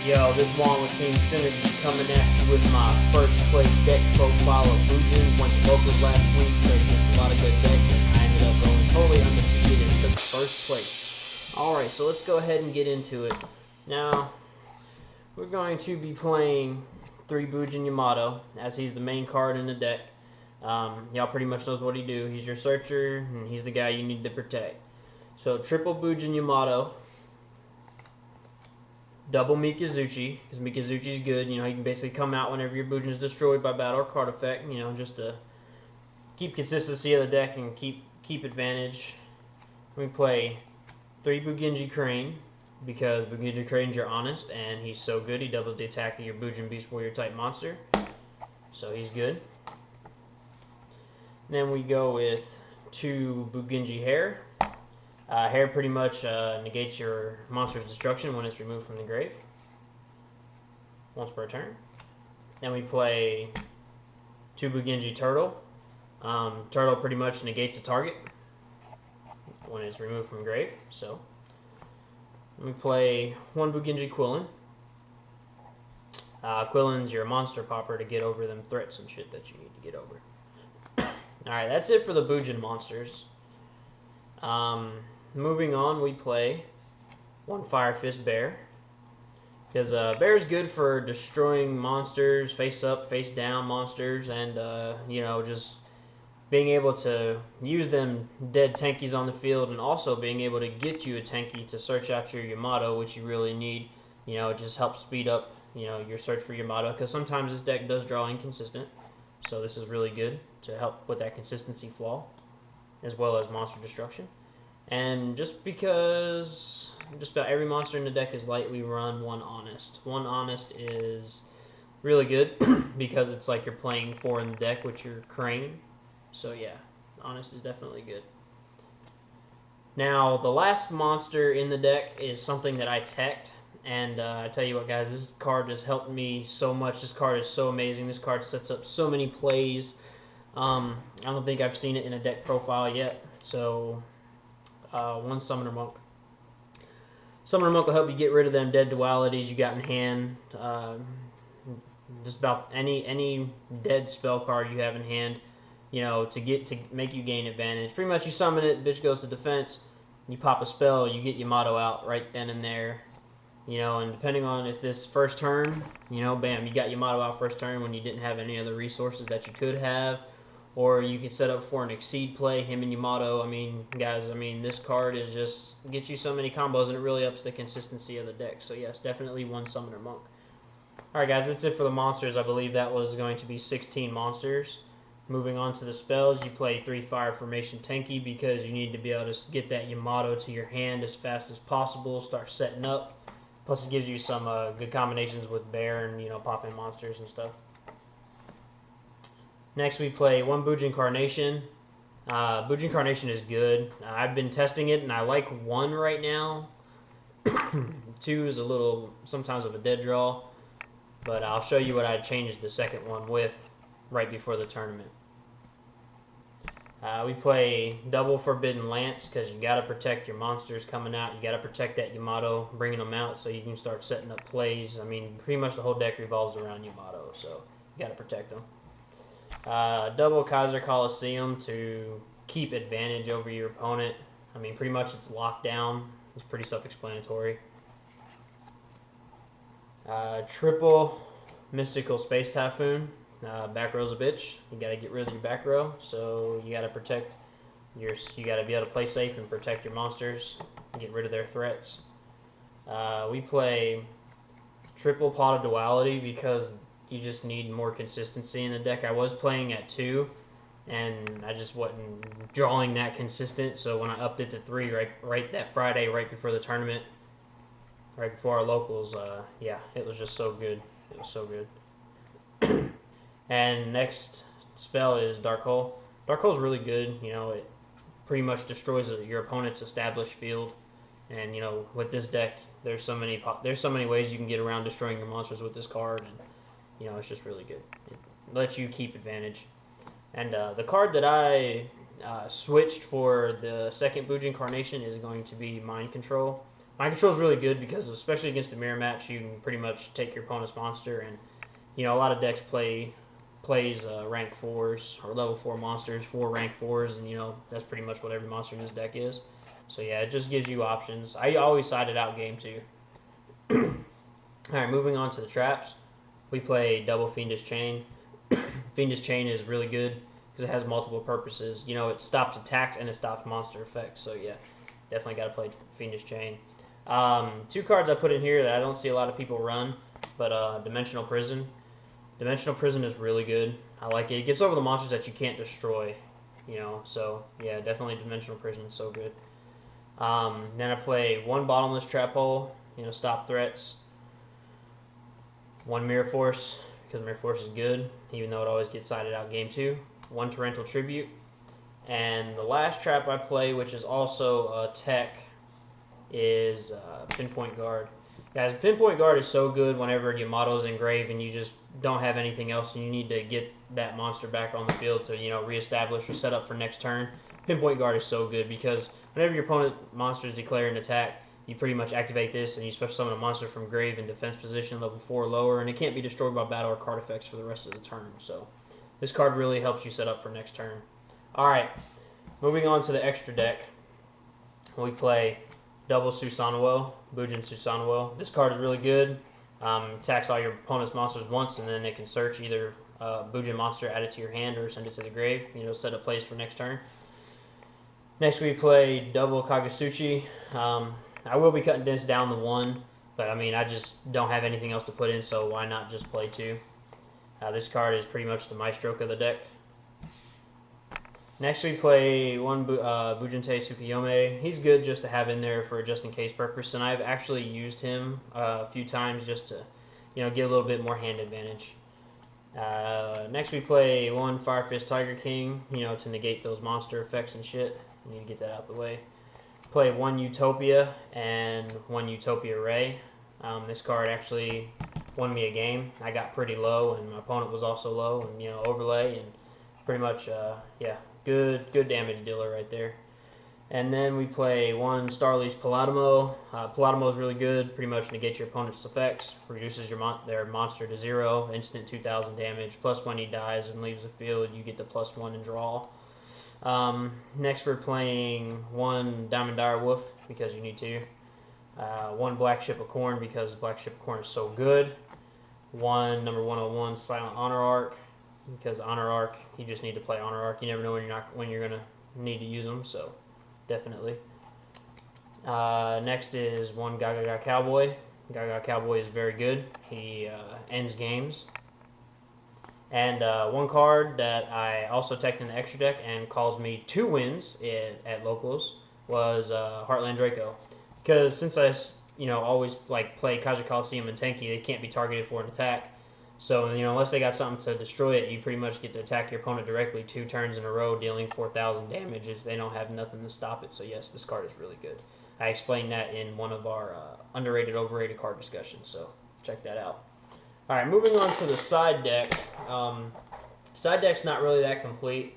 Yo, this Walnut Team Synergy coming at you with my first place deck profile of Bujin. Went to locals last week, played against a lot of good decks, and I ended up going totally undefeated and took first place. Alright, so let's go ahead and get into it. Now, we're going to be playing 3 Bujin Yamato, as he's the main card in the deck. Y'all pretty much knows what he do. He's your searcher, and he's the guy you need to protect. So, triple Bujin Yamato. Double Mikazuchi, because Mikazuchi's good. You know, he can basically come out whenever your Bujin is destroyed by battle or card effect, you know, just to keep consistency of the deck and keep advantage. We play 3 Bugenji Crane, because Bugenji Crane's your honest, and he's so good, he doubles the attack of your Bujin Beast Warrior type monster. So he's good. Then we go with 2 Bugenji Hair. Hair pretty much negates your monster's destruction when it's removed from the grave. Once per turn. Then we play 2 Bugenji Turtle. Turtle pretty much negates a target when it's removed from the grave. So we play 1 Bugenji Quillin. Quillin's your monster popper to get over them threats and shit that you need to get over. Alright, that's it for the Bujin monsters. Moving on, we play 1 Fire Fist Bear. Because Bear's good for destroying monsters, face up, face down monsters, and, you know, just being able to use them dead tankies on the field, and also being able to get you a tanky to search out your Yamato, which you really need. You know, it just helps speed up, you know, your search for Yamato, because sometimes this deck does draw inconsistent. So this is really good to help with that consistency flaw, as well as monster destruction. And just because just about every monster in the deck is light, we run 1 Honest. 1 Honest is really good because it's like you're playing 4 in the deck with your Crane. So yeah, Honest is definitely good. Now, the last monster in the deck is something that I teched. And I tell you what, guys, this card has helped me so much. This card is so amazing. This card sets up so many plays. I don't think I've seen it in a deck profile yet. So 1 Summoner Monk. Summoner Monk will help you get rid of them dead dualities you got in hand. Just about any dead spell card you have in hand, you know, to make you gain advantage. Pretty much you summon it, bitch goes to defense, you pop a spell, you get Yamato out right then and there. You know, and depending on if this first turn, you know, bam, you got Yamato out first turn when you didn't have any other resources that you could have. Or you could set up for an Exceed play, him and Yamato. I mean, guys, I mean, this card is just gets you so many combos, and it really ups the consistency of the deck. So, yes, definitely 1 Summoner Monk. Alright, guys, that's it for the monsters. I believe that was going to be 16 monsters. Moving on to the spells, you play 3 Fire Formation Tenki because you need to be able to get that Yamato to your hand as fast as possible, start setting up. Plus, it gives you some good combinations with Bear and, you know, popping monsters and stuff. Next, we play 1 Bujin Carnation. Bujin Carnation is good. I've been testing it, and I like 1 right now. 2 is a little, sometimes of a dead draw. But I'll show you what I changed the second one with right before the tournament. We play double Forbidden Lance because you got to protect your monsters coming out. You got to protect that Yamato, bringing them out so you can start setting up plays. I mean, pretty much the whole deck revolves around Yamato, so you got to protect them. Double Kaiser Coliseum to keep advantage over your opponent. I mean, pretty much it's locked down. It's pretty self-explanatory. Triple Mystical Space Typhoon. Back row's a bitch. You gotta get rid of your back row, so you gotta protect your. You gotta be able to play safe and protect your monsters, get rid of their threats. We play triple Pot of Duality because you just need more consistency in the deck. I was playing at 2, and I just wasn't drawing that consistent. So when I upped it to 3, right that Friday, right before the tournament, right before our locals, yeah, it was just so good. It was so good. And next spell is Dark Hole. Dark Hole's really good. You know, it pretty much destroys your opponent's established field. And you know, with this deck, there's so many ways you can get around destroying your monsters with this card, and you know, it's just really good. It lets you keep advantage. And the card that I switched for the second Bujin Carnation is going to be Mind Control. Mind control is really good because, especially against a mirror match, you can pretty much take your opponent's monster, and a lot of decks plays rank 4s or level 4 monsters, 4 rank 4s, and that's pretty much what every monster in this deck is. So yeah, it just gives you options. I always side it out game 2. Alright, moving on to the traps. We play double Fiendish Chain. Fiendish Chain is really good because it has multiple purposes. It stops attacks and it stops monster effects. So yeah, definitely got to play Fiendish Chain. 2 cards I put in here that I don't see a lot of people run, but Dimensional Prison. Dimensional Prison is really good. I like it. It gets over the monsters that you can't destroy, So yeah, definitely Dimensional Prison is so good. Then I play 1 Bottomless Trap Hole, stop threats. 1 Mirror Force, because Mirror Force is good, even though it always gets sided out game 2. 1 Torrential Tribute. And the last trap I play, which is also a tech, is Pinpoint Guard. Guys, Pinpoint Guard is so good whenever your motto is engraved and you just don't have anything else and you need to get that monster back on the field to, reestablish or set up for next turn. Pinpoint Guard is so good because whenever your opponent monsters declare an attack, you pretty much activate this and you special summon a monster from grave in defense position, level 4 or lower, and it can't be destroyed by battle or card effects for the rest of the turn. So this card really helps you set up for next turn. Alright, moving on to the extra deck. We play double Susanoo, Bujin Susanoo. This card is really good. Attacks all your opponent's monsters once, and then they can search either Bujin monster, add it to your hand, or send it to the grave. Set up plays for next turn. Next we play double Kagasuchi. I will be cutting this down to 1, but I just don't have anything else to put in, so why not just play 2? This card is pretty much the maestro of the deck. Next we play 1 Bujinte Tsukiyomi. He's good just to have in there for a just-in-case purpose, and I've actually used him a few times just to get a little bit more hand advantage. Next we play 1 Fire Fist Tiger King, to negate those monster effects and shit. I need to get that out of the way. Play 1 Utopia and 1 Utopia Ray. This card actually won me a game. I got pretty low, and my opponent was also low, and overlay, and pretty much yeah, good damage dealer right there. And then we play 1 Starleaf Paladimo. Paladimo is really good. Pretty much negates your opponent's effects, reduces their monster to 0, instant 2,000 damage. Plus when he dies and leaves the field, you get the +1 and draw. Next we're playing 1 Diamond Dire Wolf because you need to. 1 Black Ship of Corn because Black Ship of Corn is so good. 1 number 101 Silent Honor Arc because Honor Arc, you just need to play Honor Arc. You never know when you're gonna need to use them, so definitely. Next is 1 Gaga Cowboy. Gaga Cowboy is very good. He ends games. And 1 card that I also teched in the extra deck and caused me 2 wins at locals was Heartland Draco. Because since I always play Kaja Coliseum and Tenki, they can't be targeted for an attack. So unless they got something to destroy it, you pretty much get to attack your opponent directly 2 turns in a row, dealing 4,000 damage if they don't have nothing to stop it. So yes, this card is really good. I explained that in one of our underrated, overrated card discussions. So check that out. All right, moving on to the side deck. Side deck's not really that complete.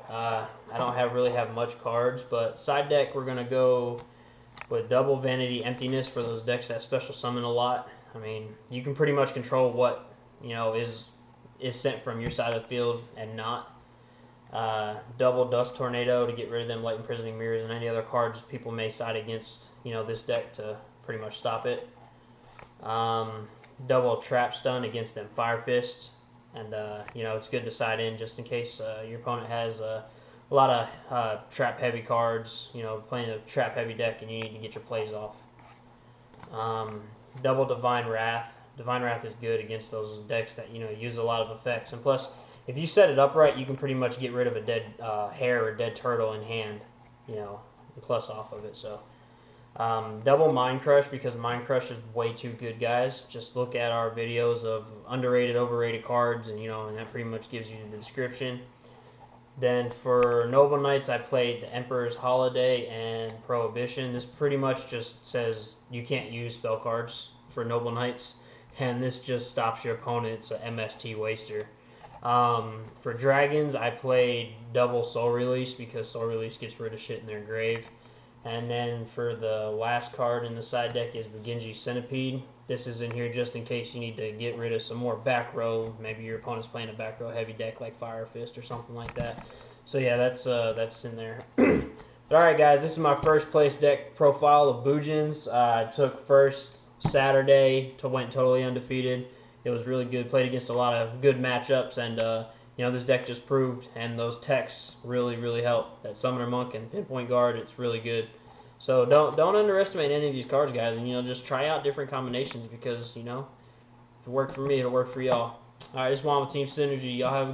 I don't really have much cards, but side deck we're gonna go with double Vanity Emptiness for those decks that special summon a lot. You can pretty much control what is sent from your side of the field and not. Double Dust Tornado to get rid of them Light Imprisoning Mirrors and any other cards people may side against this deck to pretty much stop it. Double Trap Stun against them Fire Fists, and it's good to side in just in case your opponent has a lot of trap heavy cards, playing a trap heavy deck and you need to get your plays off. Double Divine Wrath. Divine Wrath is good against those decks that use a lot of effects, and plus if you set it up right, you can pretty much get rid of a dead hare or dead turtle in hand, plus off of it. So double Mind Crush because Mind Crush is way too good, guys. Just look at our videos of underrated, overrated cards, and and that pretty much gives you the description. Then for Noble Knights, I played the Emperor's Holiday and Prohibition. This pretty much just says you can't use spell cards for Noble Knights, and this just stops your opponent's MST waster. For Dragons, I played double Soul Release because Soul Release gets rid of shit in their grave. And then for the last card in the side deck is Bujin Centipede. This is in here just in case you need to get rid of some more back row. Maybe your opponent's playing a back row heavy deck like Fire Fist or something like that. So yeah, that's in there. But alright guys, this is my first place deck profile of Bujin's. I took first Saturday, went totally undefeated. It was really good. Played against a lot of good matchups, and this deck just proved, and those techs really help. That Summoner Monk and Pinpoint Guard, it's really good. So don't underestimate any of these cards, guys, and just try out different combinations because if it worked for me, it'll work for y'all. All right, this is Mama Team Synergy. Y'all have a good